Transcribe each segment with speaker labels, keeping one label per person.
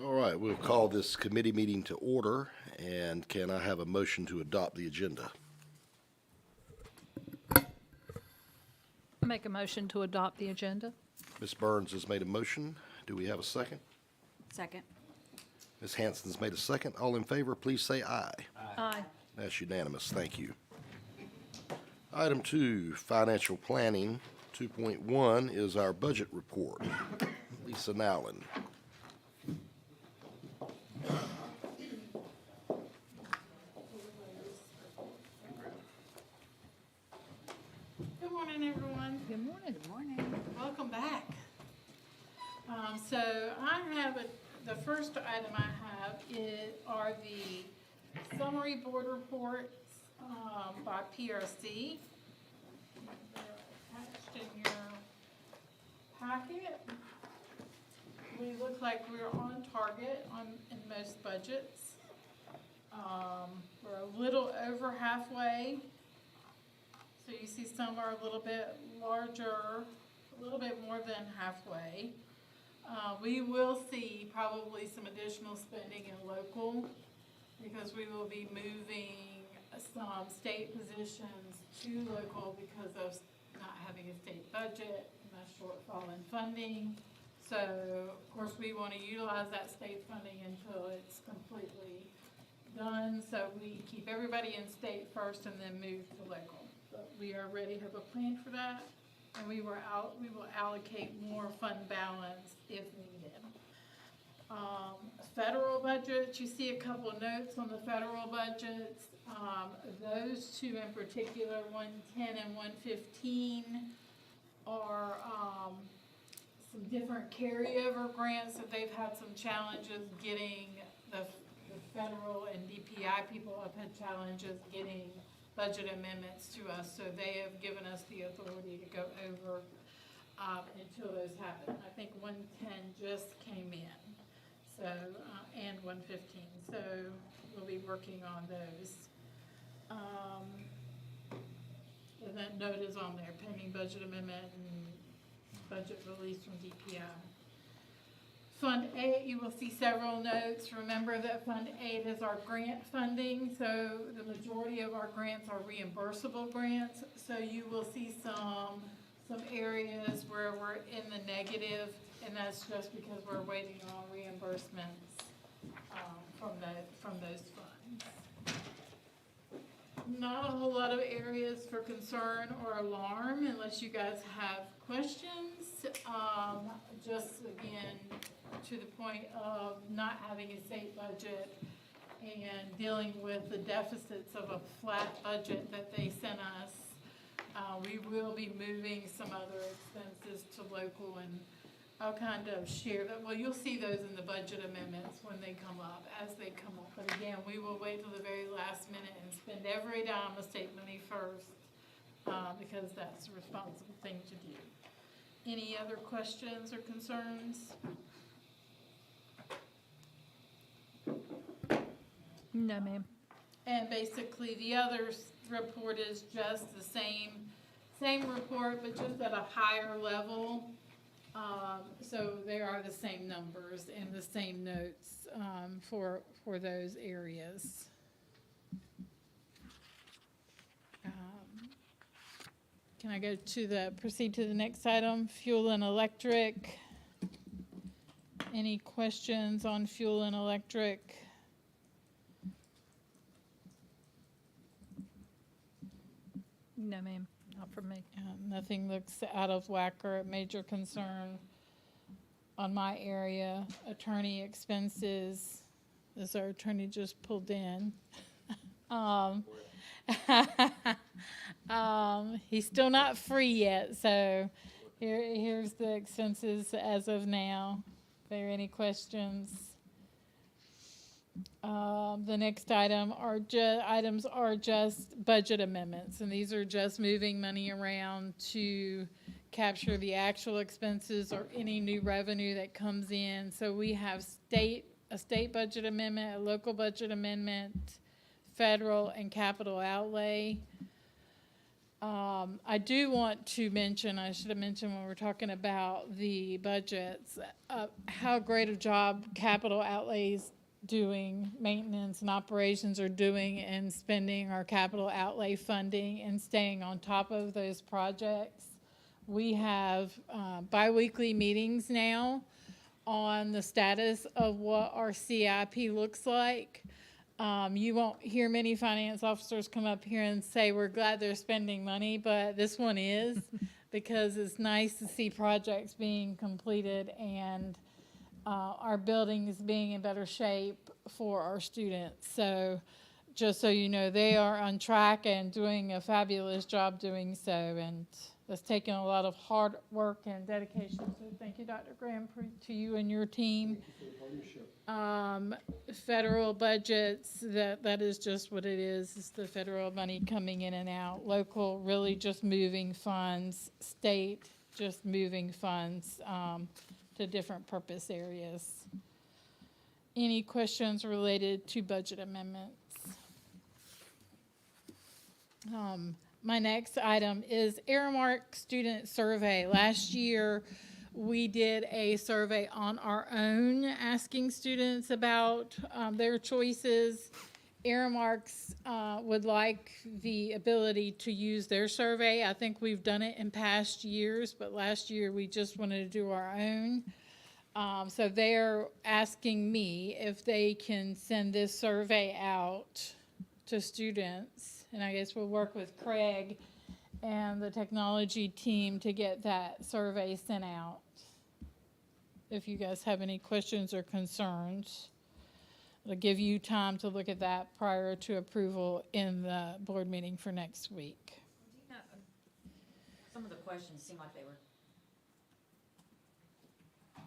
Speaker 1: All right, we'll call this committee meeting to order, and can I have a motion to adopt the agenda?
Speaker 2: Make a motion to adopt the agenda.
Speaker 1: Ms. Burns has made a motion. Do we have a second?
Speaker 3: Second.
Speaker 1: Ms. Hanson's made a second. All in favor, please say aye.
Speaker 2: Aye.
Speaker 1: That's unanimous. Thank you. Item 2, financial planning. 2.1 is our budget report. Lisa Nowlin.
Speaker 4: Good morning, everyone.
Speaker 2: Good morning.
Speaker 3: Good morning.
Speaker 4: Welcome back. So I have, the first item I have are the summary board reports by PRC. They're attached in your packet. We look like we're on target in most budgets. We're a little over halfway. So you see some are a little bit larger, a little bit more than halfway. We will see probably some additional spending in local because we will be moving some state positions to local because of not having a state budget and a shortfall in funding. So, of course, we want to utilize that state funding until it's completely done. So we keep everybody in state first and then move to local. But we already have a plan for that, and we will allocate more fund balance if needed. Federal budget, you see a couple of notes on the federal budgets. Those two in particular, 110 and 115, are some different carryover grants that they've had some challenges getting. The federal and DPI people have had challenges getting budget amendments to us, so they have given us the authority to go over until those happen. I think 110 just came in, so and 115. So we'll be working on those. And that note is on there, pending budget amendment and budget release from DPI. Fund 8, you will see several notes. Remember that Fund 8 is our grant funding, so the majority of our grants are reimbursable grants. So you will see some areas where we're in the negative, and that's just because we're waiting on reimbursements from those funds. Not a whole lot of areas for concern or alarm unless you guys have questions. Just again, to the point of not having a state budget and dealing with the deficits of a flat budget that they sent us. We will be moving some other expenses to local, and I'll kind of share that. Well, you'll see those in the budget amendments when they come up, as they come up. But again, we will wait till the very last minute and spend every dime of state money first because that's a responsible thing to do. Any other questions or concerns?
Speaker 2: No, ma'am.
Speaker 4: And basically, the other report is just the same report, but just at a higher level. So there are the same numbers and the same notes for those areas. Can I go to proceed to the next item, fuel and electric? Any questions on fuel and electric?
Speaker 2: No, ma'am. Not for me.
Speaker 4: Nothing looks out of whack or a major concern on my area. Attorney expenses, as our attorney just pulled in. He's still not free yet, so here's the expenses as of now. If there are any questions. The next items are just budget amendments, and these are just moving money around to capture the actual expenses or any new revenue that comes in. So we have a state budget amendment, a local budget amendment, federal and capital outlay. I do want to mention, I should have mentioned when we're talking about the budgets, how great a job capital outlays doing, maintenance and operations are doing in spending our capital outlay funding and staying on top of those projects. We have biweekly meetings now on the status of what our CIP looks like. You won't hear many finance officers come up here and say, we're glad they're spending money, but this one is because it's nice to see projects being completed and our buildings being in better shape for our students. So just so you know, they are on track and doing a fabulous job doing so. And that's taken a lot of hard work and dedication. So thank you, Dr. Graham, to you and your team. Federal budgets, that is just what it is. It's the federal money coming in and out. Local, really just moving funds. State, just moving funds to different purpose areas. Any questions related to budget amendments? My next item is Aramark student survey. Last year, we did a survey on our own, asking students about their choices. Aramark's would like the ability to use their survey. I think we've done it in past years, but last year we just wanted to do our own. So they're asking me if they can send this survey out to students. And I guess we'll work with Craig and the technology team to get that survey sent out. If you guys have any questions or concerns, I'll give you time to look at that prior to approval in the board meeting for next week.
Speaker 3: You know, some of the questions seem like they were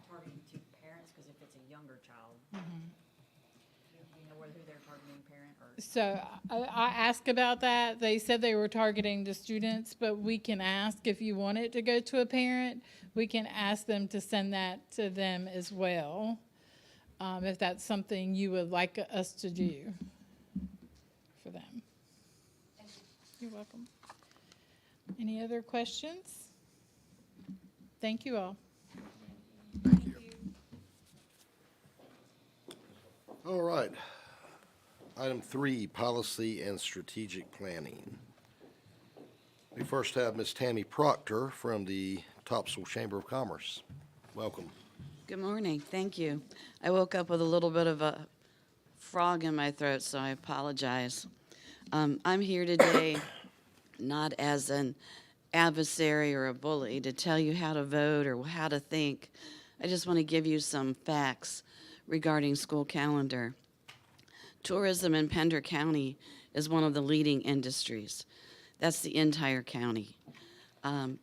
Speaker 3: targeting to parents, because if it's a younger child, do you know who they're targeting, parent or?
Speaker 4: So I asked about that. They said they were targeting the students, but we can ask if you want it to go to a parent. We can ask them to send that to them as well, if that's something you would like us to do for them. You're welcome. Any other questions? Thank you all.
Speaker 1: Thank you. All right. Item 3, policy and strategic planning. We first have Ms. Tammy Proctor from the Topsail Chamber of Commerce. Welcome.
Speaker 5: Good morning. Thank you. I woke up with a little bit of a frog in my throat, so I apologize. I'm here today not as an adversary or a bully to tell you how to vote or how to think. I just want to give you some facts regarding school calendar. Tourism in Pender County is one of the leading industries. That's the entire county.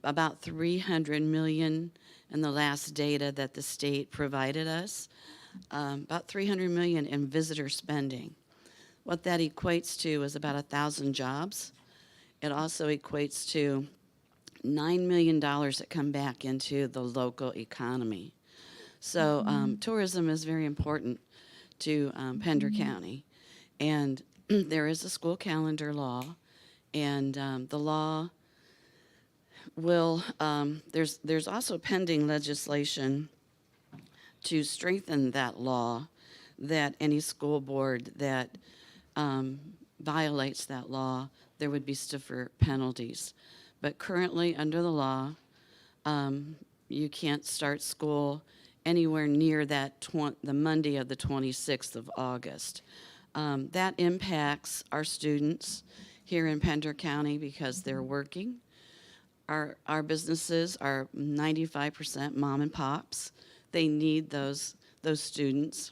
Speaker 5: About $300 million in the last data that the state provided us. About $300 million in visitor spending. What that equates to is about 1,000 jobs. It also equates to $9 million that come back into the local economy. So tourism is very important to Pender County. And there is a school calendar law, and the law will, there's also pending legislation to strengthen that law, that any school board that violates that law, there would be stiffer penalties. But currently, under the law, you can't start school anywhere near that the Monday of the 26th of August. That impacts our students here in Pender County because they're working. Our businesses are 95% mom and pops. They need those students.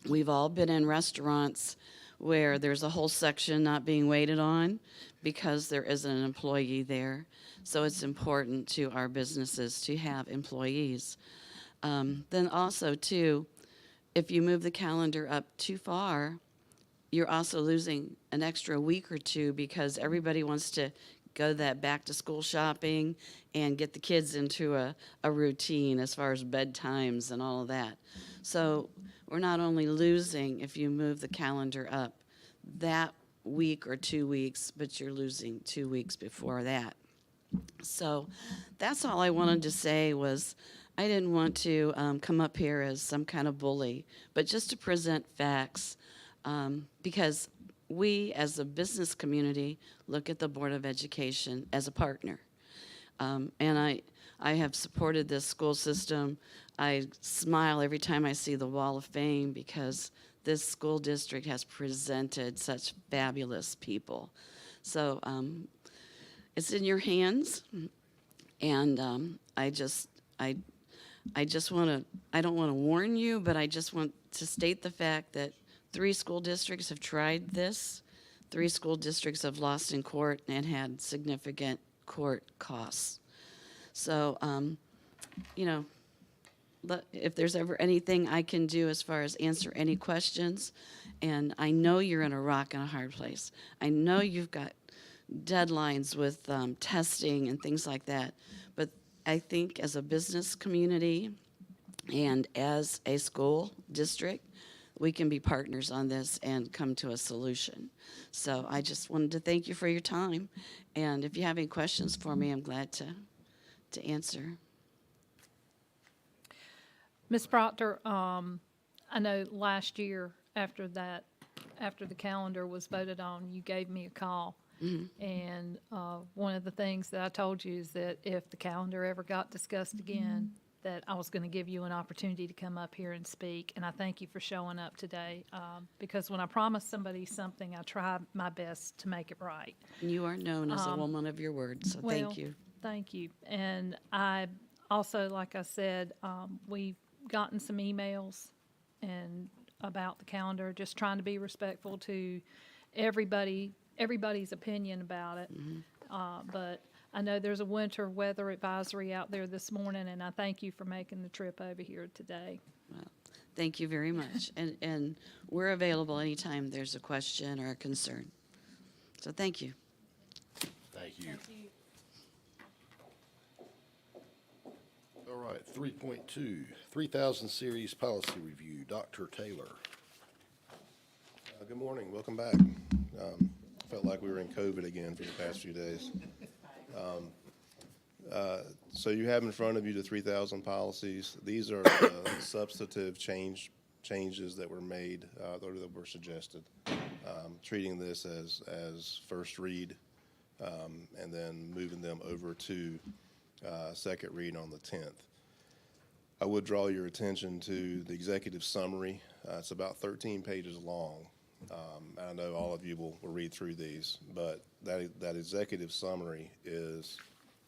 Speaker 5: We've all been in restaurants where there's a whole section not being waited on because there isn't an employee there. So it's important to our businesses to have employees. Then also, too, if you move the calendar up too far, you're also losing an extra week or two because everybody wants to go that back to school shopping and get the kids into a routine as far as bedtimes and all of that. So we're not only losing, if you move the calendar up, that week or 2 weeks, but you're losing 2 weeks before that. So that's all I wanted to say was I didn't want to come up here as some kind of bully, but just to present facts because we as a business community look at the Board of Education as a partner. And I have supported this school system. I smile every time I see the Wall of Fame because this school district has presented such fabulous people. So it's in your hands, and I just want to, I don't want to warn you, but I just want to state the fact that 3 school districts have tried this. 3 school districts have lost in court and had significant court costs. So, you know, if there's ever anything I can do as far as answer any questions, and I know you're in a rock and a hard place. I know you've got deadlines with testing and things like that, but I think as a business community and as a school district, we can be partners on this and come to a solution. So I just wanted to thank you for your time, and if you have any questions for me, I'm glad to answer.
Speaker 2: Ms. Proctor, I know last year after the calendar was voted on, you gave me a call. And one of the things that I told you is that if the calendar ever got discussed again, that I was going to give you an opportunity to come up here and speak. And I thank you for showing up today because when I promise somebody something, I try my best to make it right.
Speaker 5: You are known as a woman of your word, so
Speaker 2: Well,
Speaker 5: thank you.
Speaker 2: Thank you. And I also, like I said, we've gotten some emails and about the calendar, just trying to be respectful to everybody's opinion about it. But I know there's a winter weather advisory out there this morning, and I thank you for making the trip over here today.
Speaker 5: Well, thank you very much. And we're available anytime there's a question or a concern. So thank you.
Speaker 1: Thank you. All right, 3.2, 3000 Series Policy Review, Dr. Taylor.
Speaker 6: Good morning, welcome back. Felt like we were in COVID again for the past few days. So you have in front of you the 3,000 policies. These are the substantive changes that were made, or that were suggested. Treating this as first read, and then moving them over to second read on the 10th. I would draw your attention to the executive summary. It's about 13 pages long. I know all of you will read through these, but that executive summary is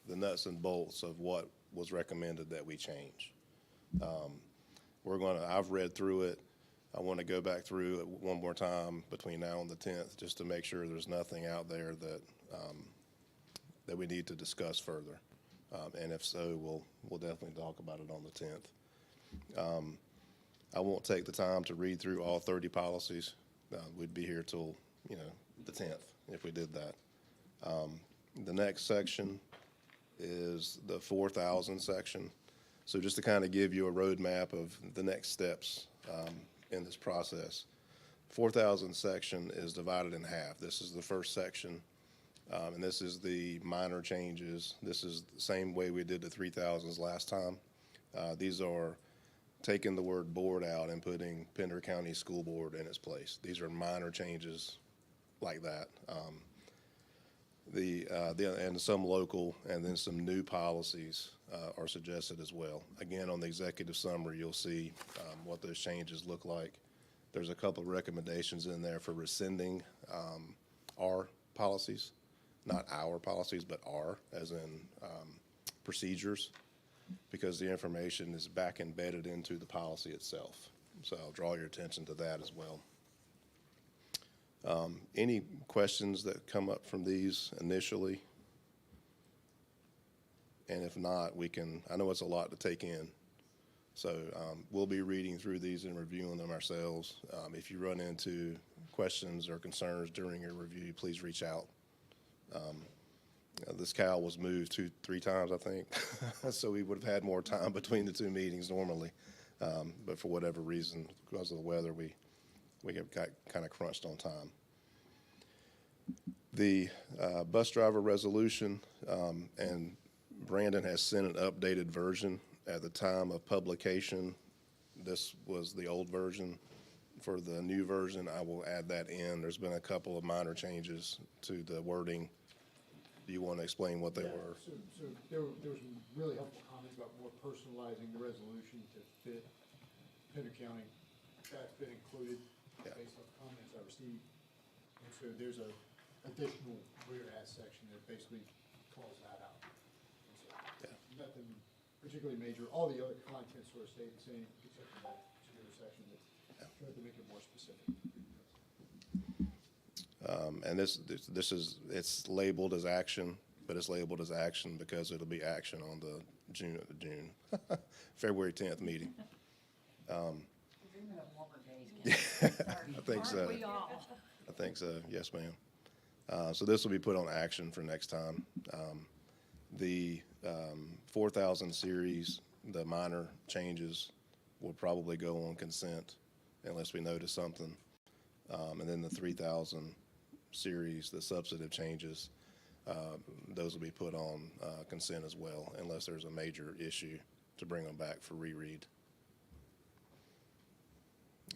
Speaker 6: the nuts and bolts of what was recommended that we change. I've read through it. I want to go back through it one more time between now and the 10th, just to make sure there's nothing out there that we need to discuss further. And if so, we'll definitely talk about it on the 10th. I won't take the time to read through all 30 policies. We'd be here till, the 10th if we did that. The next section is the 4,000 section. So just to kind of give you a roadmap of the next steps in this process. 4,000 section is divided in half. This is the first section, and this is the minor changes. This is the same way we did the 3,000s last time. These are taking the word board out and putting Pender County School Board in its place. These are minor changes like that. And some local and then some new policies are suggested as well. Again, on the executive summary, you'll see what those changes look like. There's a couple of recommendations in there for rescinding our policies, not our policies, but our, as in procedures, because the information is back embedded into the policy itself. So I'll draw your attention to that as well. Any questions that come up from these initially? And if not, I know it's a lot to take in. So we'll be reading through these and reviewing them ourselves. If you run into questions or concerns during your review, please reach out. This Cal was moved 2-3 times, I think, so we would have had more time between the 2 meetings normally. But for whatever reason, because of the weather, we got kind of crunched on time. The bus driver resolution, and Brandon has sent an updated version. At the time of publication, this was the old version. For the new version, I will add that in. There's been a couple of minor changes to the wording. Do you want to explain what they were?
Speaker 7: So there was some really helpful comments about more personalizing the resolution to fit Pender County. That's been included
Speaker 6: Yeah.
Speaker 7: based on comments I received. And so there's a additional whereas section that basically calls that out. And so nothing particularly major. All the other content sort of stayed the same except for that particular section that tried to make it more specific.
Speaker 6: And this is, it's labeled as action, but it's labeled as action because it'll be action on the February 10th meeting.
Speaker 3: Dreaming of warmer days, Ken.
Speaker 6: I think so.
Speaker 2: Aren't we all?
Speaker 6: I think so, yes, ma'am. So this will be put on action for next time. The 4,000 series, the minor changes will probably go on consent unless we notice something. And then the 3,000 series, the substantive changes, those will be put on consent as well unless there's a major issue to bring them back for reread.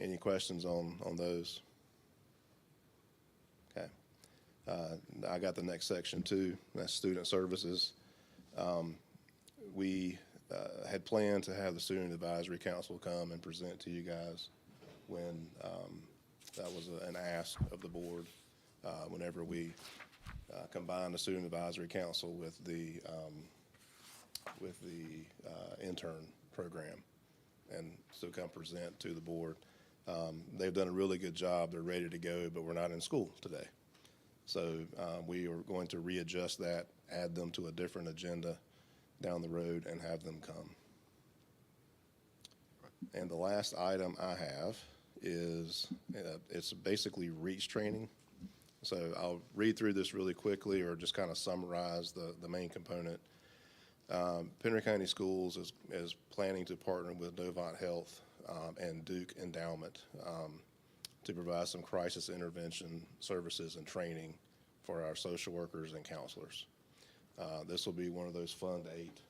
Speaker 6: Any questions on those? Okay. I got the next section too. That's student services. We had planned to have the Student Advisory Council come and present to you guys when that was an ask of the board. Whenever we combined the Student Advisory Council with the intern program, and so come present to the board. They've done a really good job. They're ready to go, but we're not in school today. So we are going to readjust that, add them to a different agenda down the road, and have them come. And the last item I have is, it's basically REACH training. So I'll read through this really quickly or just kind of summarize the main component. Pender County Schools is planning to partner with Novant Health and Duke Endowment to provide some crisis intervention services and training for our social workers and counselors. This will be one of those Fund 8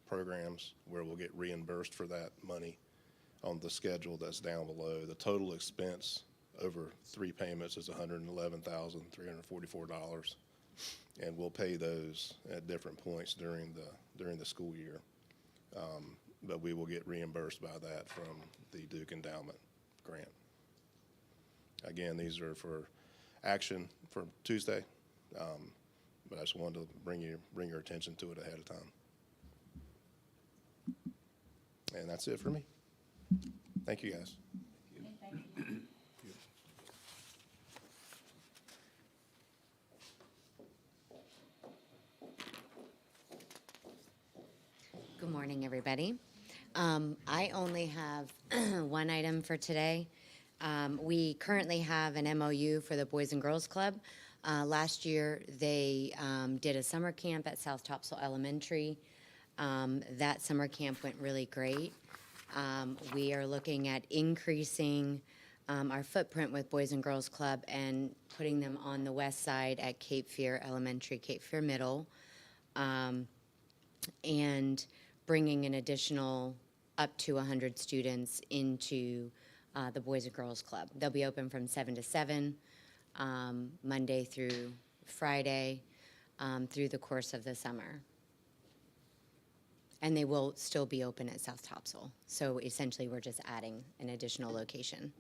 Speaker 6: programs where we'll get reimbursed for that money on the schedule that's down below. The total expense over 3 payments is $111,344, and we'll pay those at different points during the school year. But we will get reimbursed by that from the Duke Endowment grant. Again, these are for action for Tuesday, but I just wanted to bring your attention to it ahead of time. And that's it for me. Thank you, guys.
Speaker 8: Good morning, everybody. I only have one item for today. We currently have an MOU for the Boys and Girls Club. Last year, they did a summer camp at South Topsail Elementary. That summer camp went really great. We are looking at increasing our footprint with Boys and Girls Club and putting them on the west side at Cape Fear Elementary, Cape Fear Middle, and bringing an additional up to 100 students into the Boys and Girls Club. They'll be open from 7 to 7, Monday through Friday, through the course of the summer. And they will still be open at South Topsail. So essentially, we're just adding an additional location.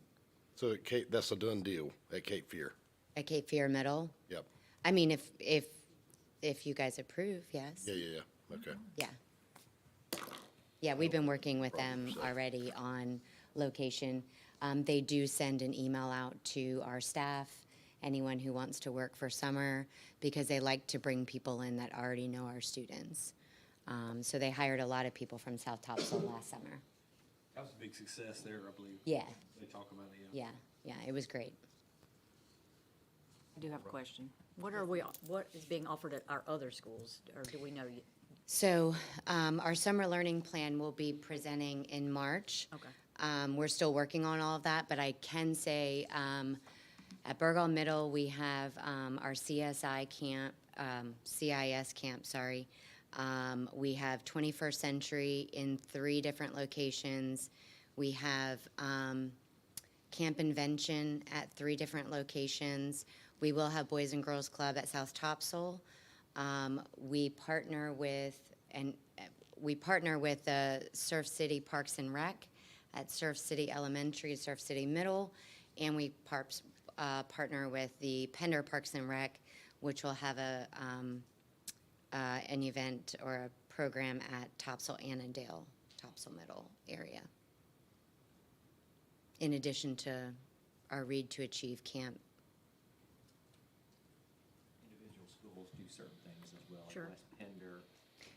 Speaker 1: So at Cape, that's a done deal at Cape Fear.
Speaker 8: At Cape Fear Middle?
Speaker 1: Yep.
Speaker 8: I mean, if you guys approve, yes.
Speaker 1: Yeah. Okay.
Speaker 8: Yeah. Yeah, we've been working with them already on location. They do send an email out to our staff, anyone who wants to work for summer, because they like to bring people in that already know our students. So they hired a lot of people from South Topsail last summer.
Speaker 9: That was a big success there, I believe.
Speaker 8: Yeah,
Speaker 9: They talk about it, yeah.
Speaker 8: yeah, it was great.
Speaker 3: I do have a question. What is being offered at our other schools, or do we know yet?
Speaker 8: So our summer learning plan will be presenting in March.
Speaker 3: Okay.
Speaker 8: We're still working on all of that, but I can say At Burgall Middle, we have our CSI camp, CIS camp, sorry. We have 21st Century in 3 different locations. We have Camp Invention at 3 different locations. We will have Boys and Girls Club at South Topsail. We partner with the Surf City Parks and Rec at Surf City Elementary, Surf City Middle, and we partner with the Pender Parks and Rec, which will have an event or a program at Topsail Annandale, Topsail Middle area. In addition to our Read to Achieve camp.
Speaker 9: Individual schools do certain things as well. like
Speaker 3: Sure.
Speaker 9: West Pender.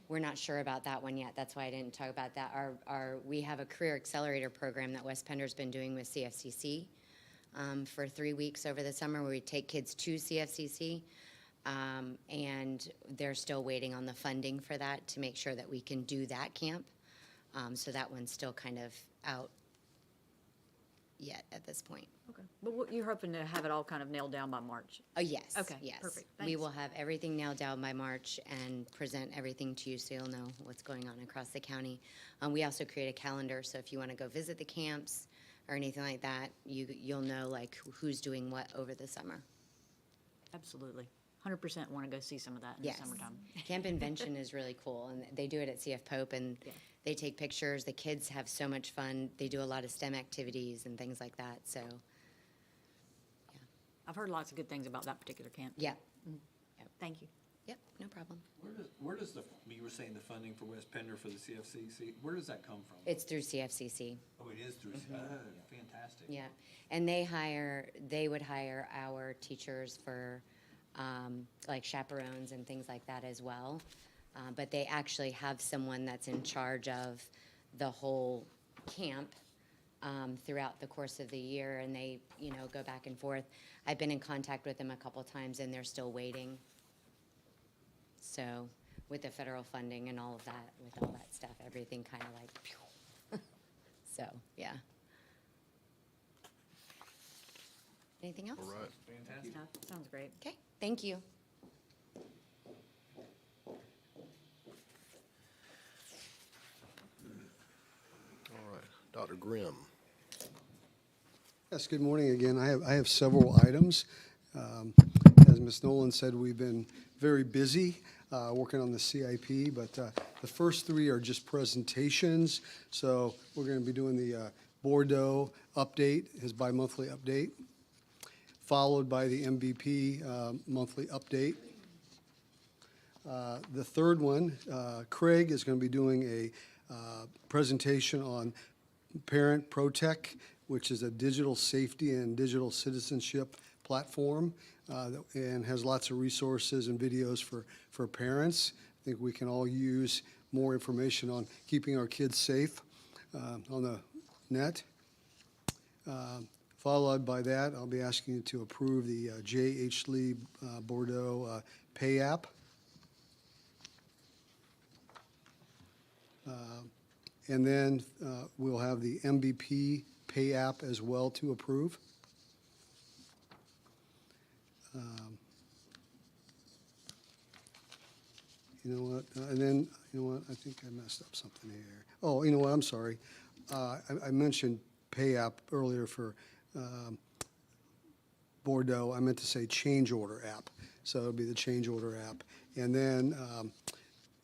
Speaker 8: We're not sure about that one yet. That's why I didn't talk about that. We have a career accelerator program that West Pender's been doing with CFCC for 3 weeks over the summer, where we take kids to CFCC. And they're still waiting on the funding for that to make sure that we can do that camp. So that one's still kind of out yet at this point.
Speaker 3: Okay. But you're hoping to have it all kind of nailed down by March?
Speaker 8: Oh, yes.
Speaker 3: Okay,
Speaker 8: Yes.
Speaker 3: perfect.
Speaker 8: We
Speaker 3: Thanks.
Speaker 8: will have everything nailed down by March and present everything to you so you'll know what's going on across the county. We also create a calendar, so if you want to go visit the camps or anything like that, you'll know like who's doing what over the summer.
Speaker 3: Absolutely. 100% want to go see some of that in the
Speaker 8: Yes.
Speaker 3: summertime.
Speaker 8: Camp Invention is really cool, and they do it at CF Pope, and
Speaker 3: Yeah.
Speaker 8: they take pictures. The kids have so much fun. They do a lot of STEM activities and things like that, so,
Speaker 3: I've heard lots of good things about that particular camp.
Speaker 8: yeah.
Speaker 3: Thank you.
Speaker 8: Yep, no problem.
Speaker 9: Where does you were saying the funding for West Pender for the CFCC, where does that come from?
Speaker 8: It's through CFCC.
Speaker 9: Oh, it is through, fantastic.
Speaker 8: Yeah, and they would hire our teachers for, like chaperones and things like that as well. But they actually have someone that's in charge of the whole camp, throughout the course of the year, and they, go back and forth. I've been in contact with them a couple times, and they're still waiting. So, with the federal funding and all of that, with all that stuff, everything kind of like, phew. So, yeah. Anything else?
Speaker 1: All right.
Speaker 9: Fantastic.
Speaker 3: Sounds great.
Speaker 8: Okay, thank you.
Speaker 1: All right. Dr. Grimm.
Speaker 10: Yes, good morning again. I have several items. As Ms. Nolan said, we've been very busy working on the CIP, but the first 3 are just presentations. So we're going to be doing the Bordeaux update, his bi-monthly update, followed by the MVP monthly update. The third one, Craig is going to be doing a presentation on Parent ProTech, which is a digital safety and digital citizenship platform, and has lots of resources and videos for parents. I think we can all use more information on keeping our kids safe on the net. Followed by that, I'll be asking you to approve the J.H. Lee Bordeaux Pay App. And then we'll have the MVP Pay App as well to approve. You know what, and then, you know what, I think I messed up something here. Oh, you know what, I'm sorry. I mentioned Pay App earlier for Bordeaux. I meant to say Change Order App. So it'll be the Change Order App. And then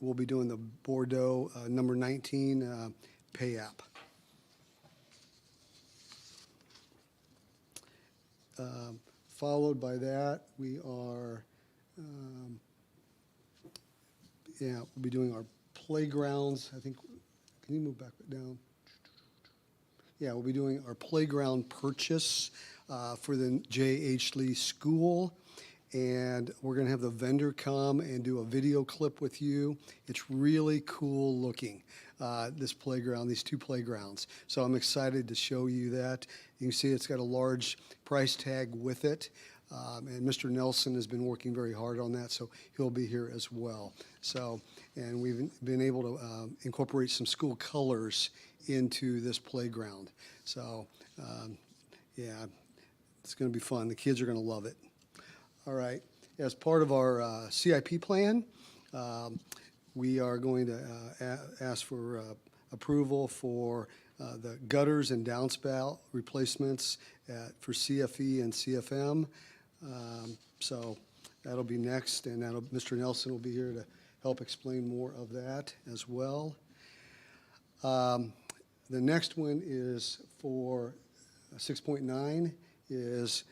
Speaker 10: we'll be doing the Bordeaux number 19 Pay App. Followed by that, we are, we'll be doing our playgrounds. I think, can you move back down? Yeah, we'll be doing our playground purchase for the J.H. Lee School. And we're going to have the vendor come and do a video clip with you. It's really cool looking, this playground, these 2 playgrounds. So I'm excited to show you that. You can see it's got a large price tag with it. And Mr. Nelson has been working very hard on that, so he'll be here as well. So, and we've been able to incorporate some school colors into this playground. So, yeah, It's going to be fun. The kids are going to love it. All right. As part of our CIP plan, we are going to ask for approval for the gutters and downspout replacements for CFE and CFM. So that'll be next, and Mr. Nelson will be here to help explain more of that as well. The next one is for 6.9 is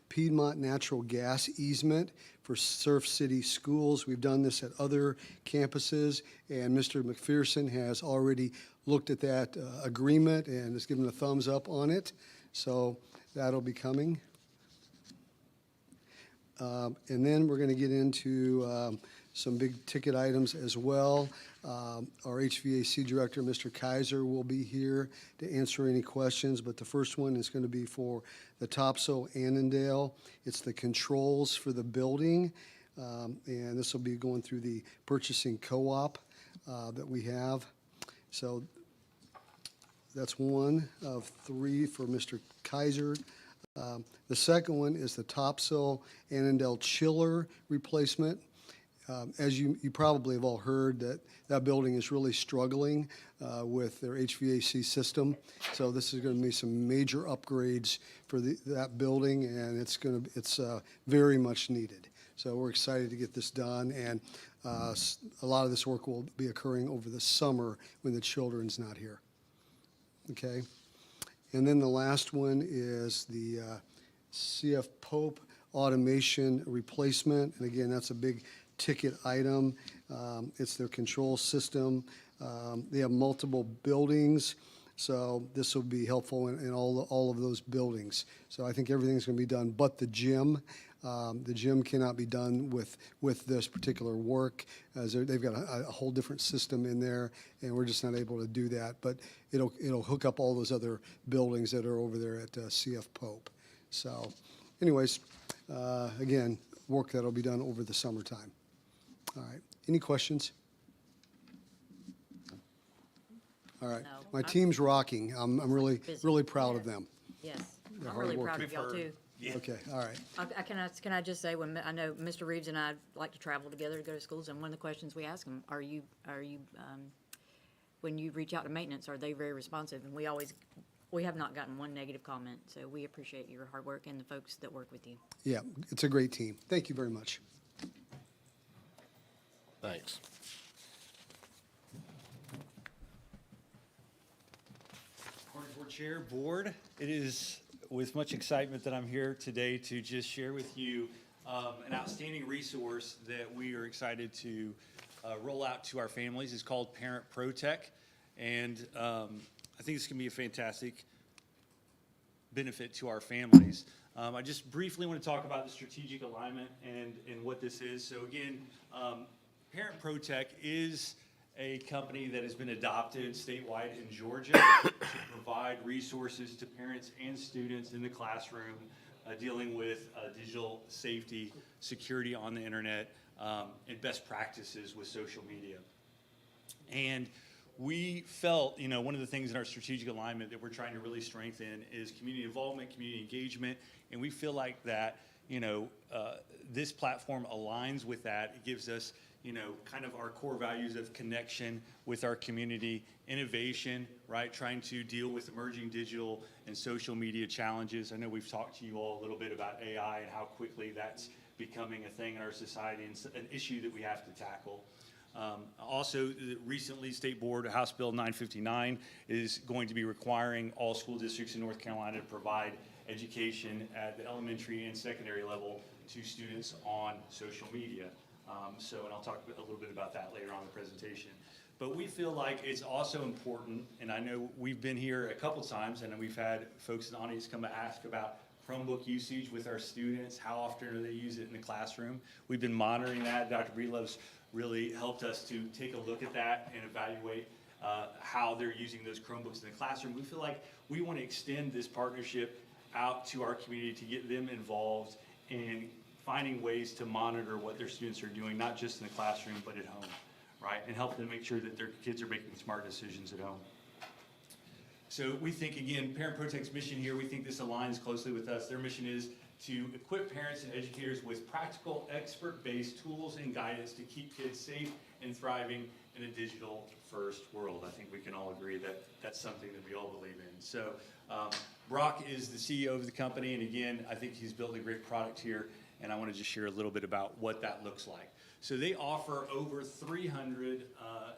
Speaker 10: Piedmont Natural Gas easement for Surf City schools. We've done this at other campuses, and Mr. McPherson has already looked at that agreement and has given a thumbs up on it. So that'll be coming. And then we're going to get into some big ticket items as well. Our HVAC director, Mr. Kaiser, will be here to answer any questions, but the first one is going to be for the Topsail Annandale. It's the controls for the building, and this will be going through the purchasing co-op that we have. So that's one of three for Mr. Kaiser. The second one is the Topsail Annandale chiller replacement. As you probably have all heard, that building is really struggling with their HVAC system. So this is going to be some major upgrades for that building, and it's very much needed. So we're excited to get this done, and a lot of this work will be occurring over the summer when the children's not here. Okay. And then the last one is the CF Pope automation replacement. And again, that's a big ticket item. It's their control system. They have multiple buildings, so this will be helpful in all of those buildings. So I think everything's going to be done but the gym. The gym cannot be done with this particular work, as they've got a whole different system in there, and we're just not able to do that. But it'll hook up all those other buildings that are over there at CF Pope. So anyways, again, work that'll be done over the summertime. All right. Any questions? All right.
Speaker 3: No.
Speaker 10: My team's rocking. I'm really
Speaker 3: Busy.
Speaker 10: proud of them.
Speaker 3: Yes,
Speaker 10: They're
Speaker 3: I'm really
Speaker 10: hard
Speaker 3: proud
Speaker 10: working.
Speaker 3: of y'all too.
Speaker 10: Okay. All right.
Speaker 3: Can I just say, I know Mr. Reeves and I like to travel together to go to schools, and one of the questions we ask them, when you reach out to maintenance, are they very responsive? And we have not gotten one negative comment, so we appreciate your hard work and the folks that work with you.
Speaker 10: Yeah, it's a great team. Thank you very much.
Speaker 1: Thanks.
Speaker 11: Morning, Board Chair, Board. It is with much excitement that I'm here today to just share with you an outstanding resource that we are excited to roll out to our families. It's called Parent ProTech, and I think this can be a fantastic benefit to our families. I just briefly want to talk about the strategic alignment and what this is. So again, Parent ProTech is a company that has been adopted statewide in Georgia to provide resources to parents and students in the classroom dealing with digital safety, security on the internet, and best practices with social media. And we felt, one of the things in our strategic alignment that we're trying to really strengthen is community involvement, community engagement, and we feel like that, this platform aligns with that. It gives us, kind of our core values of connection with our community, innovation, right? Trying to deal with emerging digital and social media challenges. I know we've talked to you all a little bit about AI and how quickly that's becoming a thing in our society and an issue that we have to tackle. Also, recently, State Board House Bill 959 is going to be requiring all school districts in North Carolina to provide education at the elementary and secondary level to students on social media. And I'll talk a little bit about that later on in the presentation. But we feel like it's also important, and I know we've been here a couple times, and we've had folks in the audience come to ask about Chromebook usage with our students. How often do they use it in the classroom? We've been monitoring that. Dr. Breedlove's really helped us to take a look at that and evaluate how they're using those Chromebooks in the classroom. We feel like we want to extend this partnership out to our community to get them involved in finding ways to monitor what their students are doing, not just in the classroom, but at home, right? And help them make sure that their kids are making smart decisions at home. So we think, again, Parent Protect's mission here, we think this aligns closely with us. Their mission is to equip parents and educators with practical, expert-based tools and guidance to keep kids safe and thriving in a digital-first world. I think we can all agree that that's something that we all believe in. So Brock is the CEO of the company, and again, I think he's built a great product here, and I want to just share a little bit about what that looks like. So they offer over 300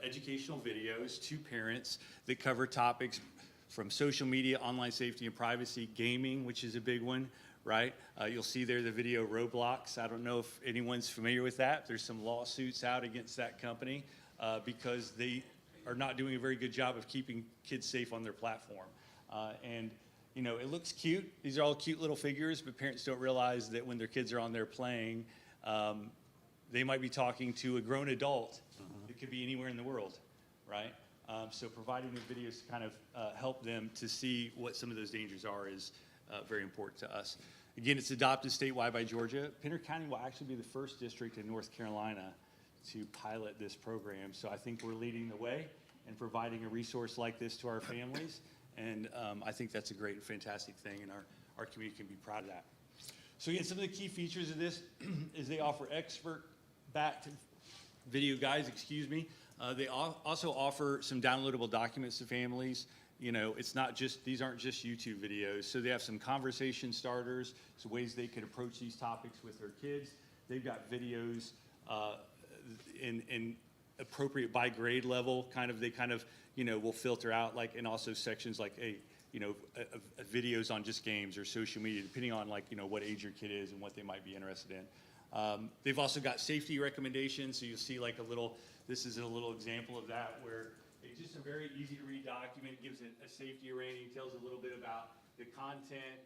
Speaker 11: educational videos to parents that cover topics from social media, online safety and privacy, gaming, which is a big one, right? You'll see there the video Roblox. I don't know if anyone's familiar with that. There's some lawsuits out against that company because they are not doing a very good job of keeping kids safe on their platform. And you know, it looks cute. These are all cute little figures, but parents don't realize that when their kids are on there playing, they might be talking to a grown adult. It could be anywhere in the world, right? So providing the videos to kind of help them to see what some of those dangers are is very important to us. Again, it's adopted statewide by Georgia. Pender County will actually be the first district in North Carolina to pilot this program. So I think we're leading the way and providing a resource like this to our families. And I think that's a great and fantastic thing, and our community can be proud of that. So again, some of the key features of this is they offer expert-backed video guides, They also offer some downloadable documents to families. You know, it's not just, these aren't just YouTube videos. So they have some conversation starters, some ways they can approach these topics with their kids. They've got videos in appropriate by grade level, they will filter out, like, and also sections like videos on just games or social media, depending on what age your kid is and what they might be interested in. They've also got safety recommendations, so you'll see this is a little example of that, where it's just a very easy to read document, gives it a safety rating, tells a little bit about the content,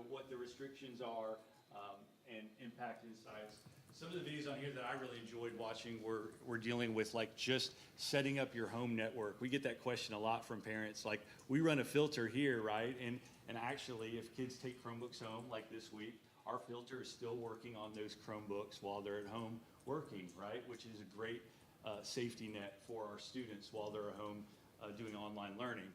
Speaker 11: what the restrictions are, and impact insights. Some of the videos on here that I really enjoyed watching were dealing with just setting up your home network. We get that question a lot from parents. We run a filter here, right? And actually, if kids take Chromebooks home, like this week, our filter is still working on those Chromebooks while they're at home working, right? Which is a great safety net for our students while they're at home doing online learning.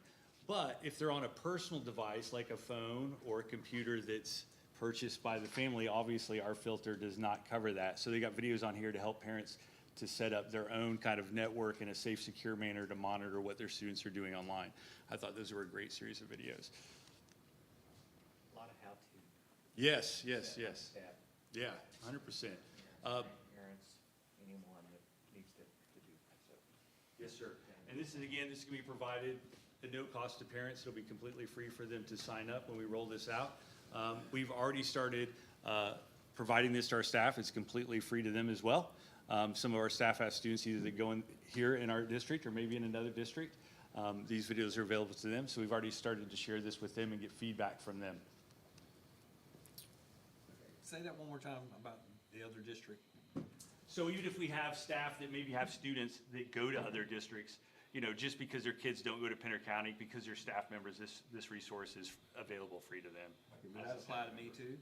Speaker 11: But if they're on a personal device, like a phone or a computer that's purchased by the family, obviously our filter does not cover that. So they got videos on here to help parents to set up their own kind of network in a safe, secure manner to monitor what their students are doing online. I thought those were a great series of videos.
Speaker 9: A lot of how-to.
Speaker 11: Yes. Yeah, 100%.
Speaker 9: Parents, anyone that needs to do that. So.
Speaker 11: Yes, sir. And this is going to be provided at no cost to parents. It'll be completely free for them to sign up when we roll this out. We've already started providing this to our staff. It's completely free to them as well. Some of our staff have students either that go in here in our district or maybe in another district. These videos are available to them, so we've already started to share this with them and get feedback from them.
Speaker 9: Say that one more time about the other district.
Speaker 11: So even if we have staff that maybe have students that go to other districts, just because their kids don't go to Pender County, because they're staff members, this resource is available free to them.
Speaker 9: Okay, will that apply to me too?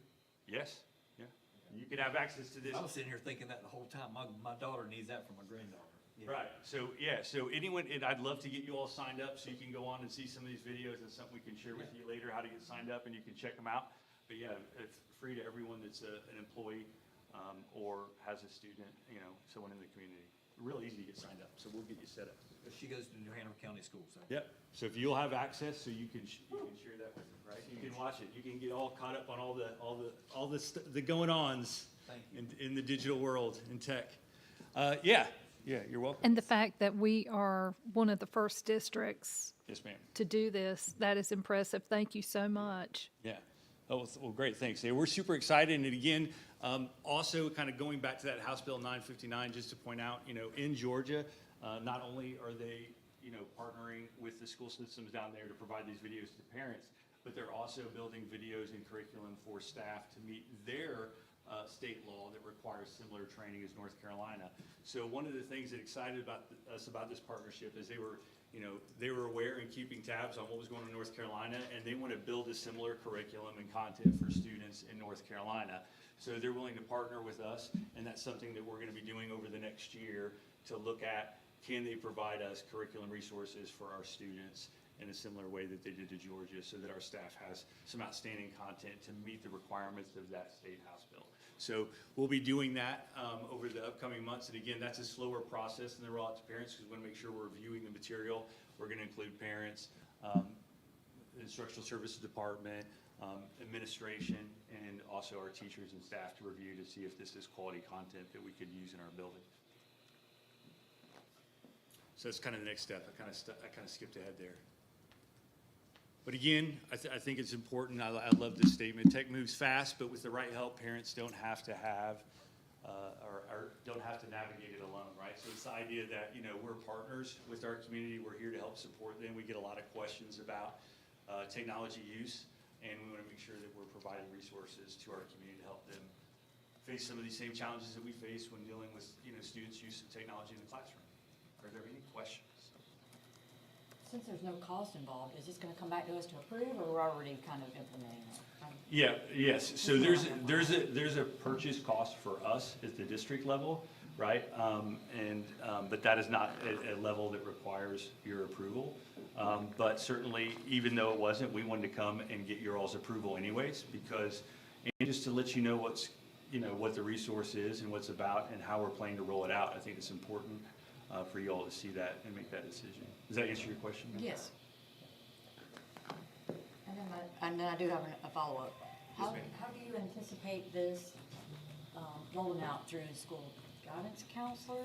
Speaker 11: Yes, yeah. You could have access to this.
Speaker 9: I was sitting here thinking that the whole time. My daughter needs that for my granddaughter. Yeah.
Speaker 11: Right, so anyone, and I'd love to get you all signed up so you can go on and see some of these videos. It's something we can share with you later, how to get signed up, and you can check them out. But yeah, it's free to everyone that's an employee or has a student, someone in the community. Real easy to get signed up, so we'll get you set up.
Speaker 9: She goes to New Hanover County School, so.
Speaker 11: Yep, so if you'll have access, so you can share that with them, right? You can watch it, you can get all caught up on all the going-ons in the digital world, in tech. Yeah, you're welcome.
Speaker 2: And the fact that we are one of the first districts
Speaker 11: Yes, ma'am.
Speaker 2: to do this, that is impressive. Thank you so much.
Speaker 11: Yeah. Oh, well, great, thanks. Yeah, we're super excited, and again, also kind of going back to that House Bill 959, just to point out, in Georgia, not only are they, partnering with the school systems down there to provide these videos to parents, but they're also building videos and curriculum for staff to meet their state law that requires similar training as North Carolina. So one of the things that excited us about this partnership is they were aware and keeping tabs on what was going on in North Carolina, and they want to build a similar curriculum and content for students in North Carolina. So they're willing to partner with us, and that's something that we're going to be doing over the next year to look at, can they provide us curriculum resources for our students in a similar way that they did to Georgia, so that our staff has some outstanding content to meet the requirements of that state House bill. So we'll be doing that over the upcoming months. And again, that's a slower process than the rollout to parents, because we want to make sure we're reviewing the material. We're going to include parents, instructional services department, administration, and also our teachers and staff to review to see if this is quality content that we could use in our building. So that's kind of the next step. I kind of skipped ahead there. But again, I think it's important. I love this statement. Tech moves fast, but with the right help, parents don't have to have or don't have to navigate it alone, right? So it's the idea that, you know, we're partners with our community. We're here to help support them. We get a lot of questions about technology use, and we want to make sure that we're providing resources to our community to help them face some of these same challenges that we face when dealing with, you know, students' use of technology in the classroom. Are there any questions?
Speaker 3: Since there's no cost involved, is this gonna come back to us to approve, or we're already kind of implementing it?
Speaker 11: Yes, so there's a purchase cost for us at the district level, right? But that is not a level that requires your approval. But certainly, even though it wasn't, we wanted to come and get your all's approval anyways, because, and just to let you know what's, you know, what the resource is and what's about and how we're planning to roll it out, I think it's important for you all to see that and make that decision. Does that answer your question?
Speaker 3: Yes. And then I do have a follow-up. How do you anticipate this rolling out through school guidance counselors?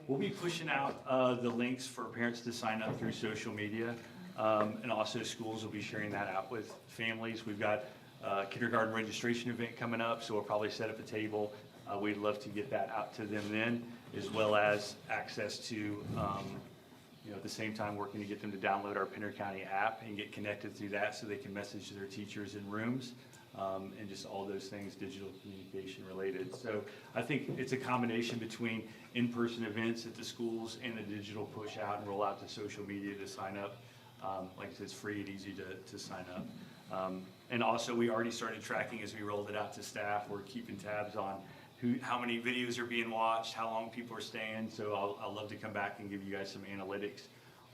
Speaker 11: We'll be pushing out the links for parents to sign up through social media. And also schools will be sharing that out with families. We've got a kindergarten registration event coming up, so we'll probably set up a table. We'd love to get that out to them then, as well as access to, you know, at the same time working to get them to download our Pender County app and get connected through that so they can message their teachers in rooms, and just all those things digital communication related. So I think it's a combination between in-person events at the schools and the digital push out and roll out to social media to sign up. Like I said, it's free and easy to sign up. And also, we already started tracking as we rolled it out to staff. We're keeping tabs on how many videos are being watched, how long people are staying. So I'll love to come back and give you guys some analytics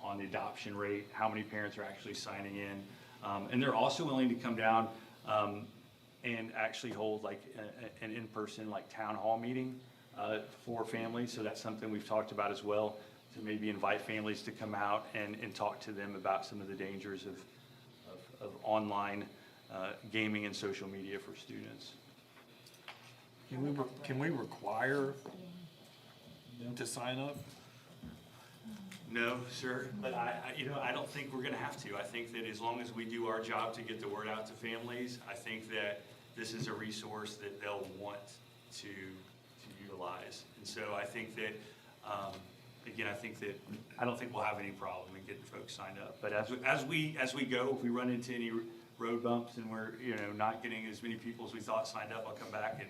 Speaker 11: on the adoption rate, how many parents are actually signing in. And they're also willing to come down and actually hold like an in-person like town hall meeting for families. So that's something we've talked about as well, to maybe invite families to come out and talk to them about some of the dangers of online gaming and social media for students.
Speaker 9: Can we require them to sign up?
Speaker 11: No, sir, but I don't think we're gonna have to. I think that as long as we do our job to get the word out to families, I think that this is a resource that they'll want to utilize. And so I think that, again, I don't think we'll have any problem in getting folks signed up. But as we go, if we run into any road bumps and we're, you know, not getting as many people as we thought signed up, I'll come back and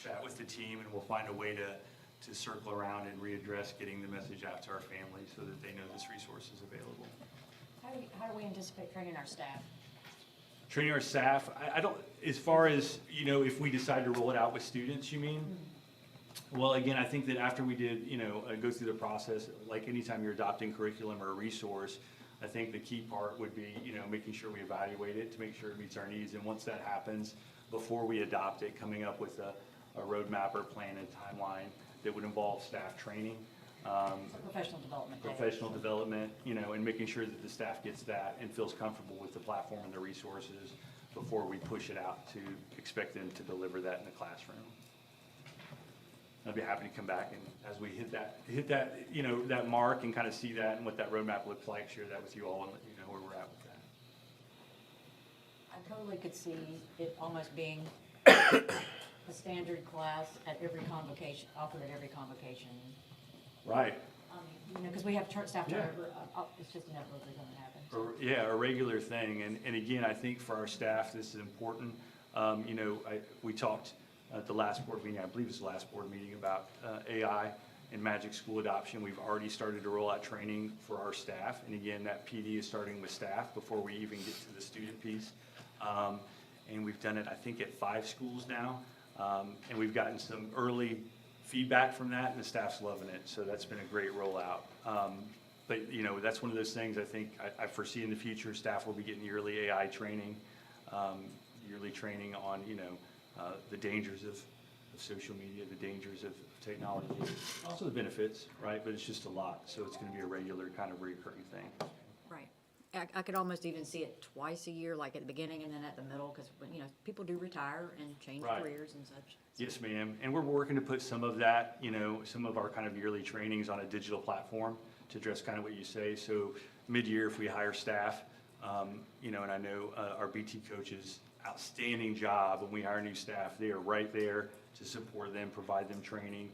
Speaker 11: chat with the team, and we'll find a way to circle around and readdress getting the message out to our families so that they know this resource is available.
Speaker 3: How do we anticipate training our staff?
Speaker 11: Training our staff, I don't, as far as, you know, if we decide to roll it out with students, you mean? Well, again, I think that after we did, you know, go through the process, like anytime you're adopting curriculum or a resource, I think the key part would be, you know, making sure we evaluate it to make sure it meets our needs. And once that happens, before we adopt it, coming up with a roadmap or plan and timeline that would involve staff training.
Speaker 3: Professional development.
Speaker 11: Professional development, you know, and making sure that the staff gets that and feels comfortable with the platform and the resources before we push it out to expect them to deliver that in the classroom. I'd be happy to come back and as we hit that, you know, that mark and kind of see that and what that roadmap looks like, share that with you all and let you know where we're at with that.
Speaker 3: I totally could see it almost being a standard class at every convocation, offered at every convocation.
Speaker 11: Right.
Speaker 3: You know, because we have staff
Speaker 11: Yeah.
Speaker 3: turnover, it's just inevitably going to happen.
Speaker 11: A regular thing. And again, I think for our staff, this is important. You know, we talked at the last board meeting, I believe it's the last board meeting, about AI and Magic School adoption. We've already started to roll out training for our staff. And again, that PD is starting with staff before we even get to the student piece. And we've done it, I think, at 5 schools now. And we've gotten some early feedback from that, and the staff's loving it. So that's been a great rollout. But, you know, that's one of those things I think I foresee in the future, staff will be getting yearly AI training, yearly training on, you know, the dangers of social media, the dangers of technology, also the benefits, right? But it's just a lot, so it's gonna be a regular kind of recurring thing.
Speaker 3: Right. I could almost even see it twice a year, like at the beginning and then at the middle, because, you know, people do retire and change
Speaker 11: Right.
Speaker 3: careers and such.
Speaker 11: Yes, ma'am. And we're working to put some of that, you know, some of our kind of yearly trainings on a digital platform to address kind of what you say. So mid-year, if we hire staff, you know, and I know our BT coaches, outstanding job when we hire new staff. They are right there to support them, provide them training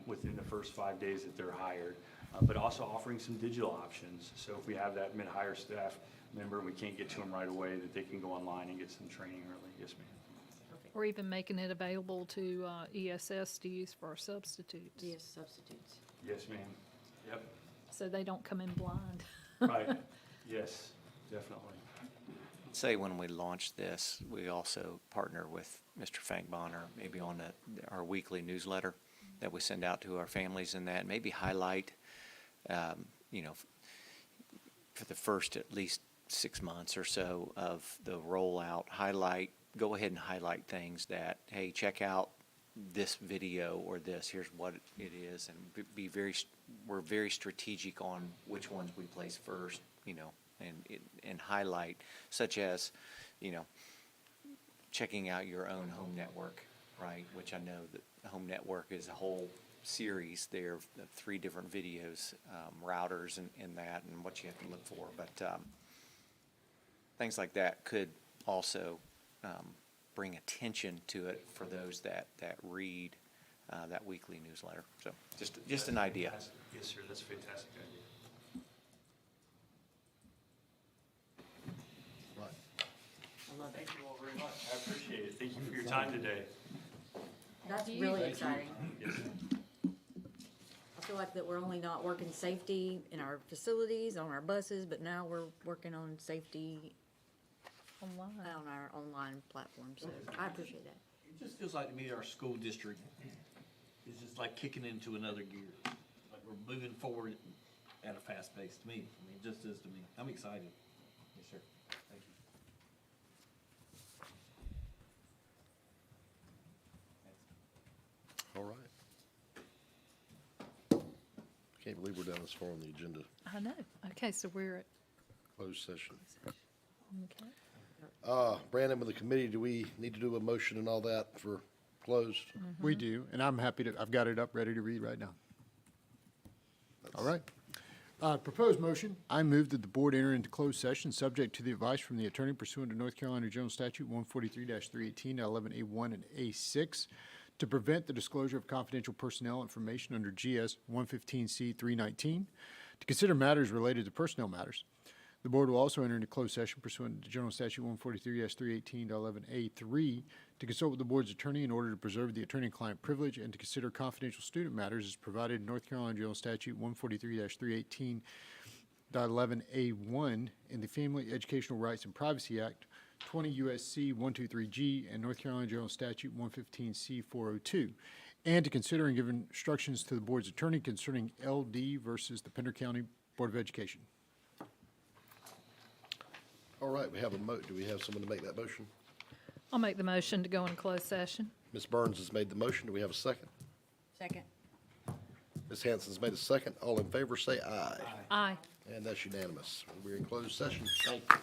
Speaker 11: within the first 5 days that they're hired. But also offering some digital options. So if we have that mid-hire staff member and we can't get to them right away, that they can go online and get some training early. Yes, ma'am.
Speaker 2: Or even making it available to ESS to use for our substitutes,
Speaker 3: Yes, substitutes.
Speaker 11: Yes, ma'am. Yep.
Speaker 2: so they don't come in blind.
Speaker 11: Right. Yes, definitely.
Speaker 12: Say when we launch this, we also partner with Mr. Frank Bonner, maybe on our weekly newsletter that we send out to our families and that, maybe highlight, you know, for the first at least 6 months or so of the rollout, go ahead and highlight things that, hey, check out this video or this, here's what it is, and we're very strategic on which ones we place first, you know, and highlight, such as, you know, checking out your own home network, right? Which I know that the home network is a whole series there of 3 different videos, routers and that, and what you have to look for. But things like that could also bring attention to it for those that read that weekly newsletter. So just an idea.
Speaker 11: Yes, sir. That's a fantastic idea.
Speaker 1: Right.
Speaker 3: I love it.
Speaker 11: Thank you all very much. I appreciate it. Thank you for your time today.
Speaker 3: That's really exciting.
Speaker 11: Yes.
Speaker 3: I feel like that we're only not working safety in our facilities, on our buses, but now we're working on safety
Speaker 2: Online.
Speaker 3: on our online platform, so I appreciate that.
Speaker 9: It just feels like to me our school district is just like kicking into another gear. Like we're moving forward at a fast pace to me. I mean, it just is to me. I'm excited.
Speaker 12: Yes, sir. Thank you.
Speaker 1: All right. Can't believe we're down this far on the agenda,
Speaker 2: I know. Okay, so we're at,
Speaker 1: closed session.
Speaker 2: okay.
Speaker 1: Brandon, with the committee, do we need to do a motion and all that for closed?
Speaker 7: We do, and I'm happy to, I've got it up, ready to read right now. All right. Proposed motion, I move that the board enter into closed session, subject to the advice from the attorney pursuant to North Carolina General Statute 143-318, 11A1 and A6, to prevent the disclosure of confidential personnel information under GS 115C319, to consider matters related to personnel matters. The board will also enter into closed session pursuant to General Statute 143-318, 11A3, to consult with the board's attorney in order to preserve the attorney-client privilege and to consider confidential student matters as provided in North Carolina General Statute 143-318, 11A1 in the Family Educational Rights and Privacy Act, 20 U.S.C. 123G, and North Carolina General Statute 115C 402, and to consider and give instructions to the board's attorney concerning LD versus the Pender County Board of Education.
Speaker 1: All right, we have do we have someone to make that motion?
Speaker 2: I'll make the motion to go into closed session.
Speaker 1: Ms. Burns has made the motion. Do we have a second?
Speaker 3: Second.
Speaker 1: Ms. Hanson's made a second. All in favor, say aye.
Speaker 2: Aye.
Speaker 1: And that's unanimous. We're in closed session. Thank you.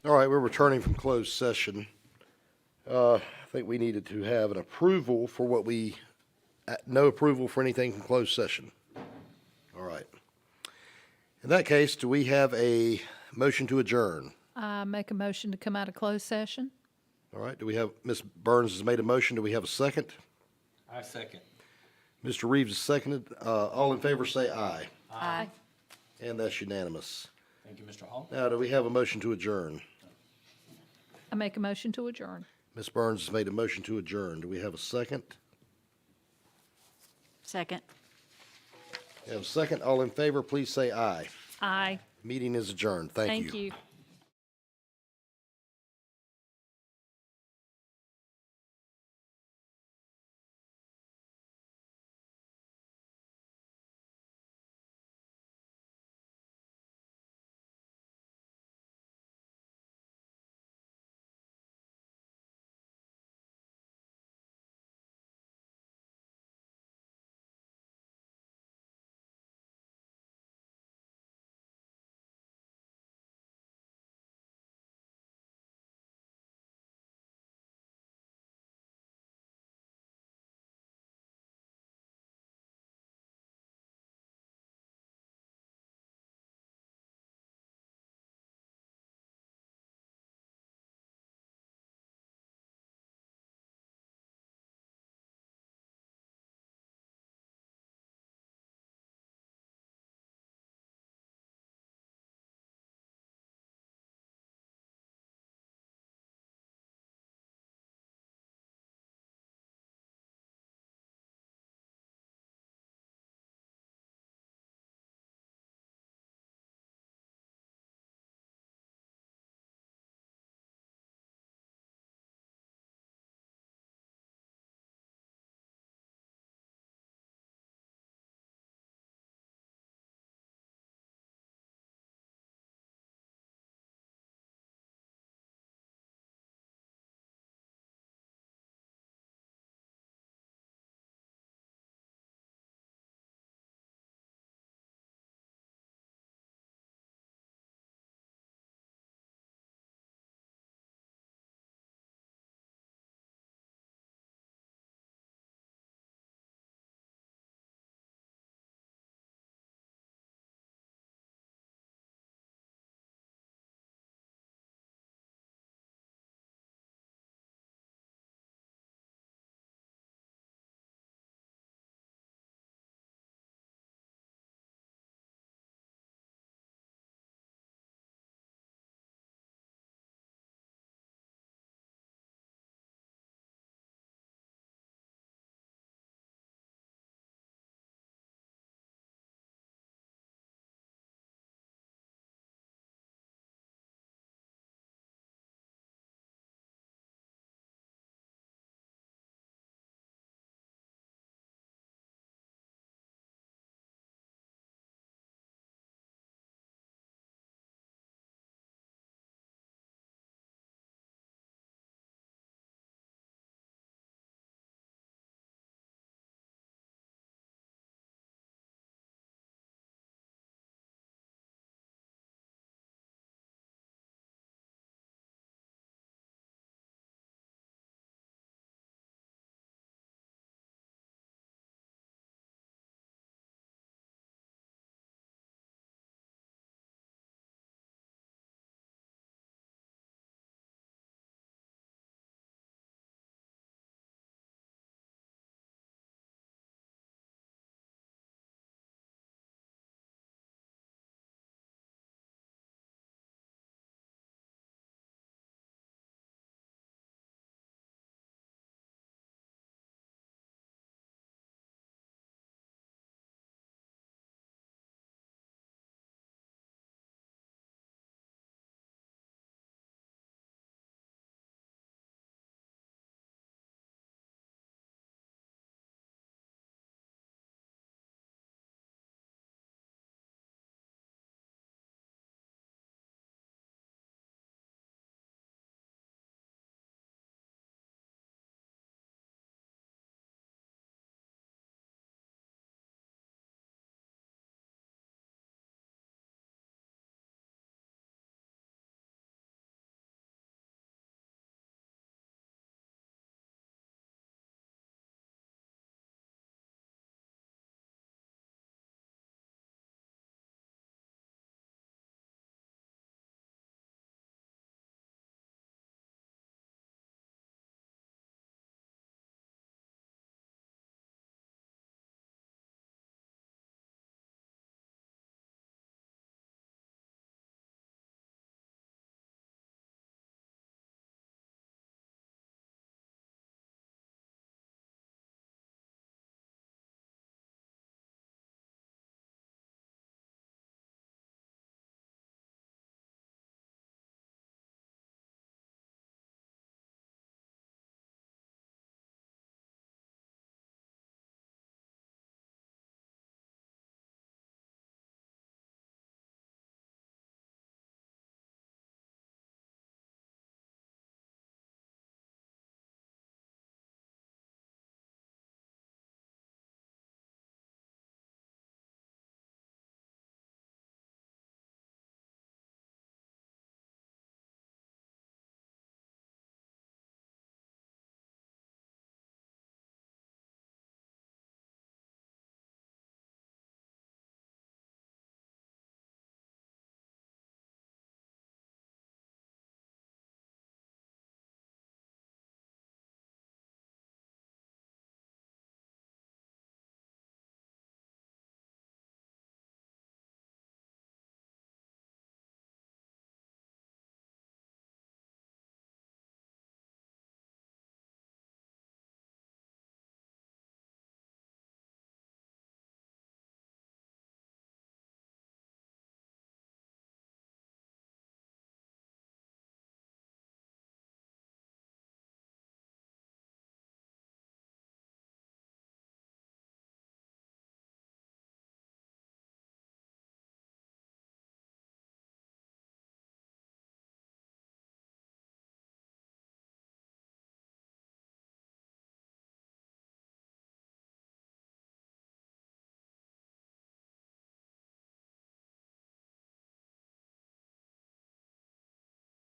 Speaker 1: All right, we're returning from closed session. I think we needed to have an approval for no approval for anything from closed session. All right. In that case, do we have a motion to adjourn?
Speaker 2: I make a motion to come out of closed session.
Speaker 1: All right, Ms. Burns has made a motion. Do we have a second?
Speaker 9: I second.
Speaker 1: Mr. Reeves has seconded. All in favor say aye.
Speaker 2: Aye.
Speaker 1: And that's unanimous.
Speaker 9: Thank you, Mr. Hall.
Speaker 1: Now, do we have a motion to adjourn?
Speaker 2: I make a motion to adjourn.
Speaker 1: Ms. Burns has made a motion to adjourn. Do we have a second?
Speaker 3: Second.
Speaker 1: We have a second. All in favor, please say aye.
Speaker 2: Aye.
Speaker 1: Meeting is adjourned. Thank you.
Speaker 2: Thank you.